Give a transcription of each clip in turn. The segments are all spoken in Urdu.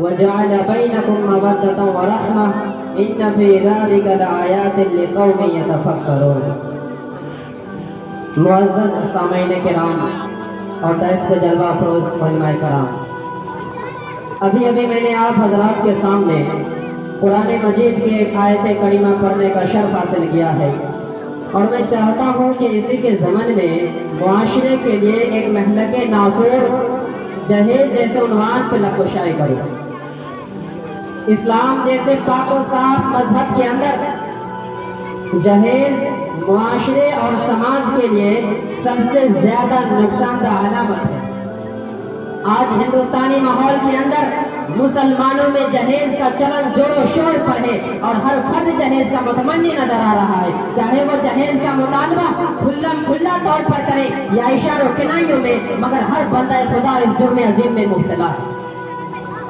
وجعل بينكم مودة ورحمة إن في ذلك لآيات لقوم يتفكرون۔ معزز سامعین کرام اور دائس کو جلوہ افروز علماء کرام، ابھی میں نے آپ حضرات کے سامنے قرآن مجید کی ایک آیت کریمہ پڑھنے کا شرف حاصل کیا ہے، اور میں چاہتا ہوں کہ اسی کے ضمن میں معاشرے کے لیے ایک محلک ناصور جہیز جیسے عنوان پہ لب گشائی کروں۔ اسلام جیسے پاک و صاف مذہب کے اندر جہیز معاشرے اور سماج کے لیے سب سے زیادہ نقصان دہ علامت ہے۔ آج ہندوستانی ماحول کے اندر مسلمانوں میں جہیز کا چلن جوڑ و شور پر ہے، اور ہر فرد جہیز کا متمنی نظر آ رہا ہے، چاہے وہ جہیز کا مطالبہ کھلا طور پر کرے یا اشاروں کنائیوں میں، مگر ہر بندہ خدا اس جرم عظیم میں مبتلا ہے۔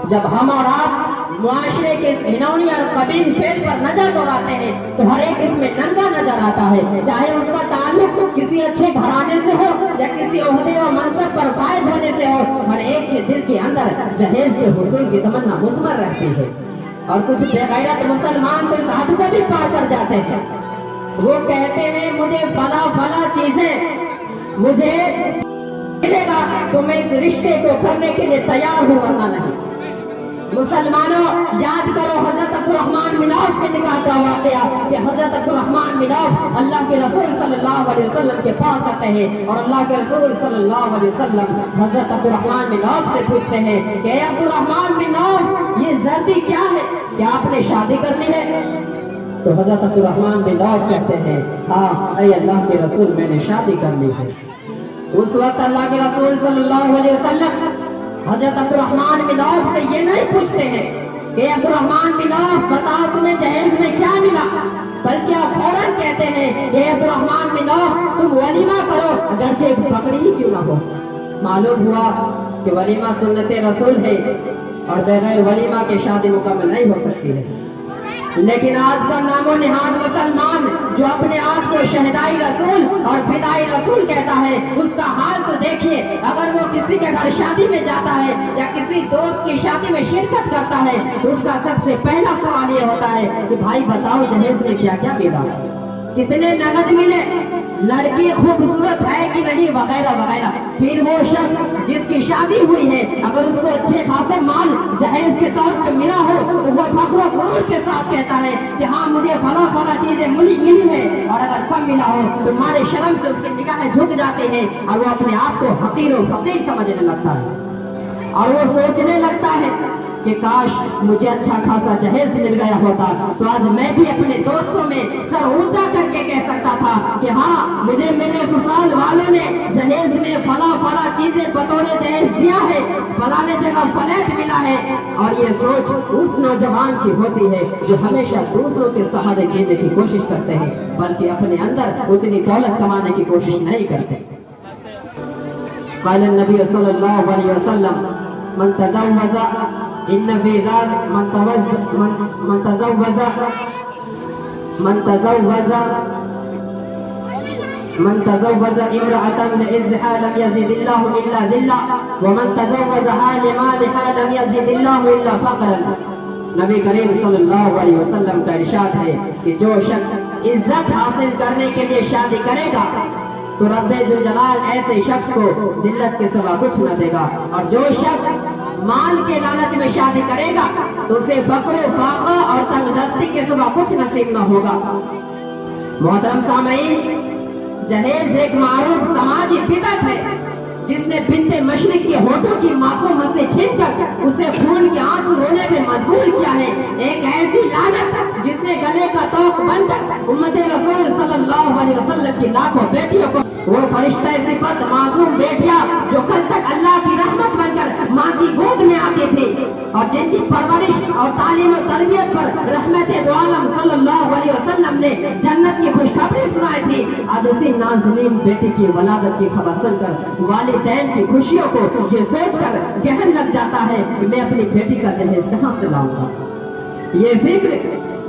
جب ہم اور آپ معاشرے کے اس گھناؤنی اور قبیح فعل پر نظر دوڑاتے ہیں تو ہر ایک اس میں ننگا نظر آتا ہے، چاہے اس کا تعلق کسی اچھے گھرانے سے ہو یا کسی عہدے اور منصب پر فائز ہونے سے ہو، ہر ایک کے دل کے اندر جہیز کے حصول کی تمنا مضمر رہتی ہے۔ اور کچھ بے غیرت مسلمان تو اس حد کو بھی پار کر جاتے ہیں، وہ کہتے ہیں مجھے فلاں چیزیں مجھے ملے گا تو میں اس رشتے کو کرنے کے لیے تیار ہوں، ورنہ نہیں۔ مسلمانوں، یاد کرو حضرت عبد الرحمن بن عوف کے نکاح کا واقعہ کہ حضرت عبد الرحمن بن عوف اللہ کے رسول صلی اللہ علیہ وسلم کے پاس آتے ہیں، اور اللہ کے رسول صلی اللہ علیہ وسلم حضرت عبد الرحمن بن عوف سے پوچھتے ہیں کہ اے عبد الرحمن بن عوف، یہ زردی کیا ہے؟ کیا آپ نے شادی کر لی ہے؟ تو حضرت عبد الرحمن بن عوف کہتے ہیں ہاں اے اللہ کے رسول، میں نے شادی کر لی ہے۔ اس وقت اللہ کے رسول صلی اللہ علیہ وسلم حضرت عبد الرحمن بن عوف سے یہ نہیں پوچھتے ہیں کہ عبد الرحمن بن عوف بتاؤ تمہیں جہیز میں کیا ملا، بلکہ آپ فوراً کہتے ہیں کہ عبد الرحمن بن عوف تم ولیمہ کرو، اگرچہ ایک بکری ہی کیوں نہ ہو۔ معلوم ہوا کہ ولیمہ سنت رسول ہے، اور بغیر ولیمہ کے شادی مکمل نہیں ہو سکتی ہے۔ لیکن آج کا نام و نہاد مسلمان جو اپنے آپ کو شہدائی رسول اور فدائی رسول کہتا ہے، اس کا حال تو دیکھیے۔ اگر وہ کسی کے گھر شادی میں جاتا ہے یا کسی دوست کی شادی میں شرکت کرتا ہے تو اس کا سب سے پہلا سوال یہ ہوتا ہے کہ بھائی بتاؤ جہیز میں کیا کیا ملا، کتنے نقد ملے، لڑکی خوبصورت ہے کہ نہیں، وغیرہ وغیرہ۔ پھر وہ شخص جس کی شادی ہوئی ہے اگر اس کو اچھے خاصے مال جہیز کے طور پر ملا ہو تو وہ فخر و غرور کے ساتھ کہتا ہے کہ ہاں مجھے فلاں چیزیں ملی ہے، اور اگر کم ملا ہو تو مارے شرم سے اس کی نگاہیں جھک جاتے ہیں اور وہ اپنے آپ کو حقیر و فقیر سمجھنے لگتا ہے، اور وہ سوچنے لگتا ہے کہ کاش مجھے اچھا خاصا جہیز مل گیا ہوتا تو آج میں بھی اپنے دوستوں میں سر اونچا کر کے کہہ سکتا تھا کہ ہاں مجھے میرے سسرال والوں نے جہیز میں فلاں چیزیں بطور جہیز دیا ہے، فلاں جگہ فلیٹ ملا ہے۔ اور یہ سوچ اس نوجوان کی ہوتی ہے جو ہمیشہ دوسروں کے سہارے جینے کی کوشش کرتے ہیں، بلکہ اپنے اندر اتنی دولت کمانے کی کوشش نہیں کرتے۔ قال النبی صلی اللہ علیہ وسلم من تزوج ان فی ذلک من تزوج امرأة لعزها لم يزد الله الا ذلا ومن تزوجها لمالها لم يزد الله الا فقرا۔ نبی کریم صلی اللہ علیہ وسلم کا ارشاد ہے کہ جو شخص عزت حاصل کرنے کے لیے شادی کرے گا تو رب ذوالجلال ایسے شخص کو ذلت کے سوا کچھ نہ دے گا، اور جو شخص مال کے لالچ میں شادی کرے گا تو اسے فقر و فاقہ اور تنگ دستی کے سوا کچھ نصیب نہ ہوگا۔ محترم سامعین، جہیز ایک معروف سماجی بدعت ہے جس نے بنت مشرق کے ہونٹوں کی معصوم سے چھین کر اسے خون کے آنسو رونے پہ مجبور کیا ہے، ایک ایسی لعنت جس نے گلے کا طوق بن کر امت رسول صلی اللہ علیہ وسلم کی لاکھوں بیٹیوں کو، وہ فرشتہ صفت معصوم بیٹیاں جو کل تک اللہ کی رحمت بن کر ماں کی گود میں آتی تھی اور جن کی پرورش اور تعلیم و تربیت پر رحمت دو عالم صلی اللہ علیہ وسلم نے جنت کی خوشخبری سنائی تھی، آج اسی نازنین بیٹی کی ولادت کی خبر سن کر والدین کی خوشیوں کو یہ سوچ کر گہن لگ جاتا ہے کہ میں اپنی بیٹی کا جہیز کہاں سے لاؤں گا۔ یہ فکر،